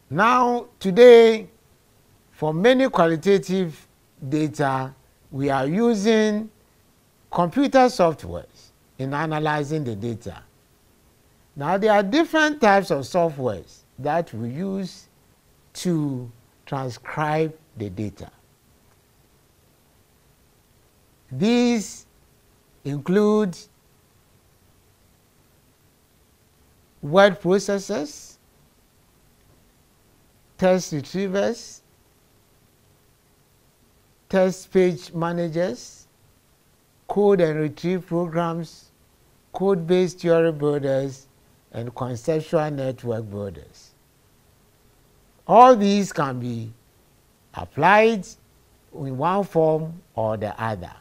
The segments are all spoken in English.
Now, today, for many qualitative data, we are using computer software in analyzing the data. Now, there are different types of softwares that we use to transcribe the data. These include word processors, text retrievers, text page managers, code and retrieve programs, code-based theory builders, and conceptual network builders. All these can be applied in one form or the other.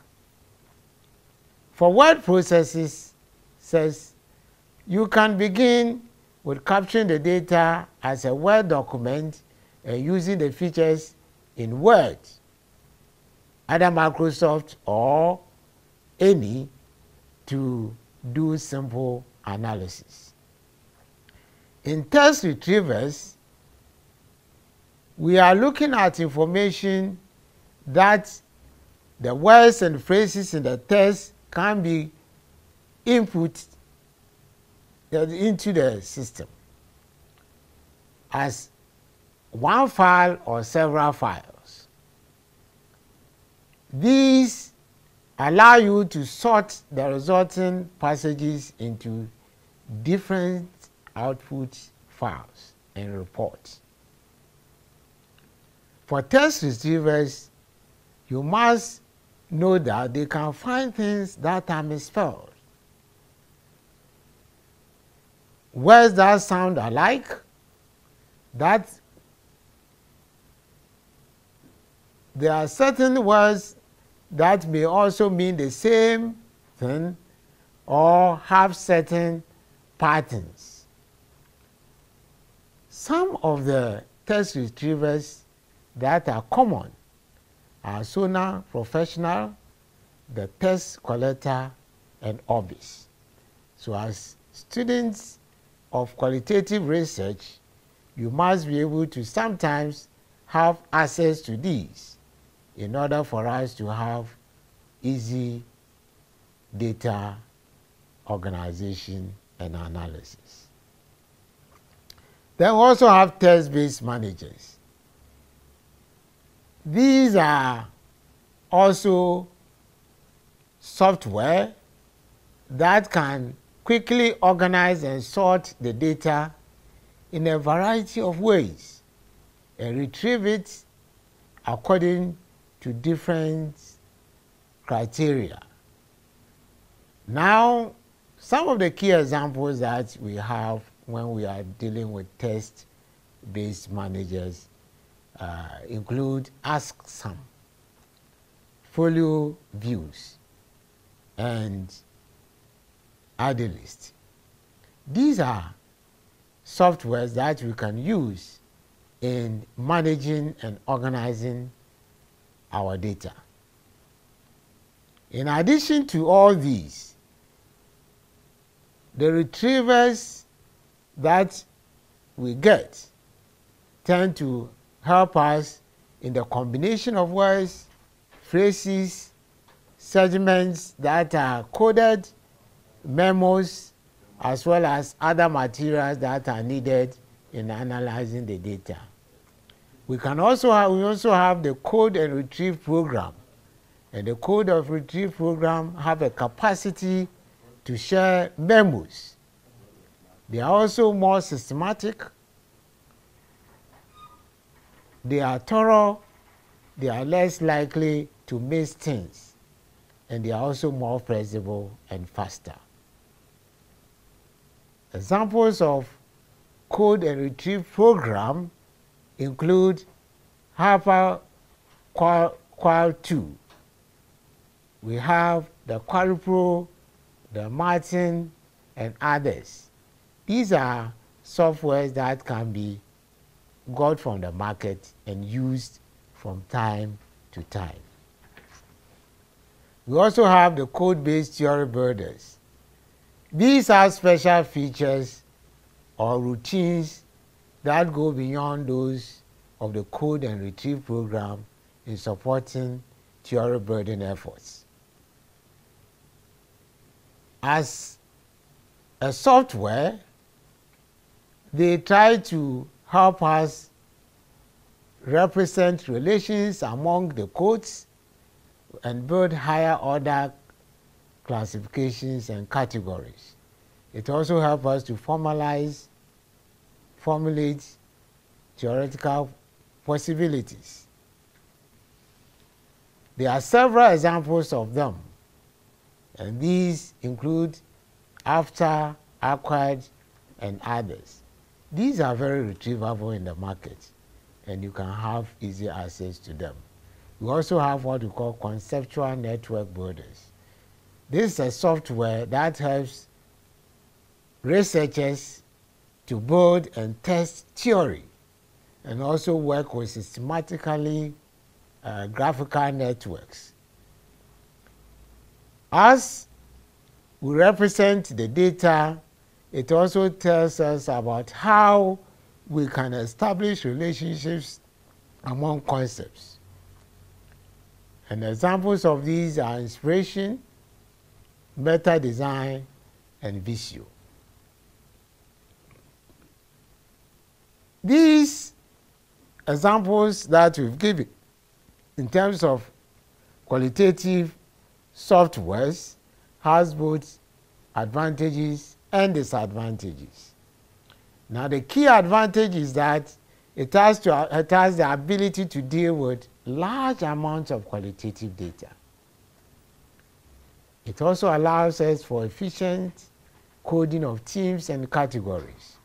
For word processes, you can begin with capturing the data as a Word document and using the features in Word, either Microsoft or any, to do simple analysis. In text retrievers, we are looking at information that the words and phrases in the text can be input into the system as one file or several files. These allow you to sort the resulting passages into different output files and reports. For text retrievers, you must know that they can find things that are misspelled, words that sound alike, that there are certain words that may also mean the same thing or have certain patterns. Some of the text retrievers that are common are Sonar Professional, the Text Collector, and Orbis. So as students of qualitative research, you must be able to sometimes have access to these in order for us to have easy data organization and analysis. Then we also have text-based managers. These are also software that can quickly organize and sort the data in a variety of ways and retrieve it according to different criteria. Now, some of the key examples that we have when we are dealing with text-based managers include AskSum, Folio Views, and Idealist. These are softwares that we can use in managing and organizing our data. In addition to all these, the retrievers that we get tend to help us in the combination of words, phrases, segments that are coded, memos, as well as other materials that are needed in analyzing the data. We also have the code and retrieve program, and the code of retrieve program have a capacity to share memos. They are also more systematic, they are thorough, they are less likely to miss things, and they are also more flexible and faster. Examples of code and retrieve program include Harper Qual 2. We have the QualiPro, the Martin, and others. These are softwares that can be got from the market and used from time to time. We also have the code-based theory builders. These are special features or routines that go beyond those of the code and retrieve program in supporting theory building efforts. As a software, they try to help us represent relations among the codes and build higher order classifications and categories. It also helps us to formulate theoretical possibilities. There are several examples of them, and these include after, acquired, and others. These are very retrievable in the market, and you can have easy access to them. We also have what we call conceptual network builders. This is a software that helps researchers to build and test theory and also work with systematically graphical networks. As we represent the data, it also tells us about how we can establish relationships among concepts. And examples of these are inspiration, meta design, and visual. These examples that we've given in terms of qualitative softwares has both advantages and disadvantages. Now, the key advantage is that it has the ability to deal with large amounts of qualitative data. It also allows us for efficient coding of themes and categories.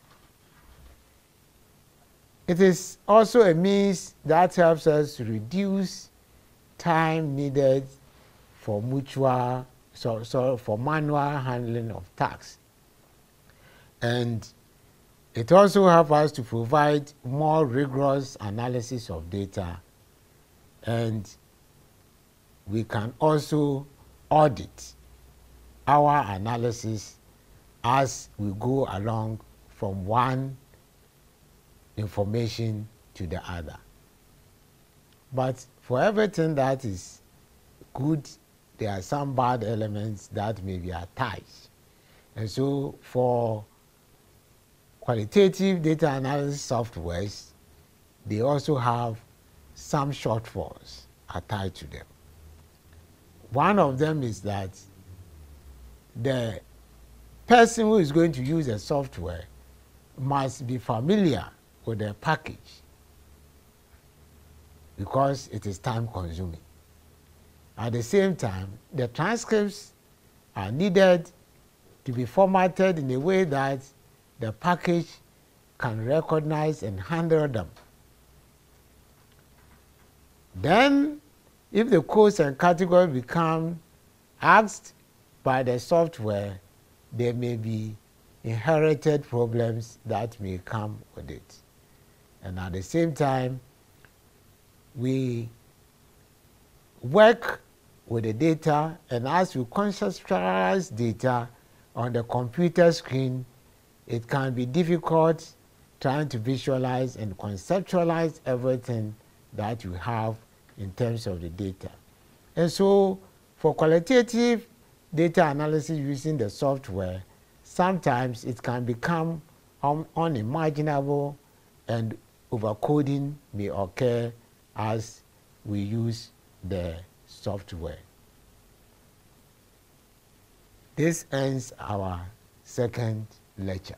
It is also a means that helps us reduce time needed for manual handling of tasks. And it also helps us to provide more rigorous analysis of data, and we can also audit our analysis as we go along from one information to the other. But for everything that is good, there are some bad elements that may be attached. And so for qualitative data analysis softwares, they also have some shortfalls attached to them. One of them is that the person who is going to use the software must be familiar with the package, because it is time consuming. At the same time, the transcripts are needed to be formatted in a way that the package can recognize and handle them. Then, if the codes and categories become asked by the software, there may be inherited problems that may come with it. And at the same time, we work with the data, and as we conceptualize data on the computer screen, it can be difficult trying to visualize and conceptualize everything that you have in terms of the data. And so for qualitative data analysis using the software, sometimes it can become unimaginable, and overcoding may occur as we use the software. This ends our second lecture.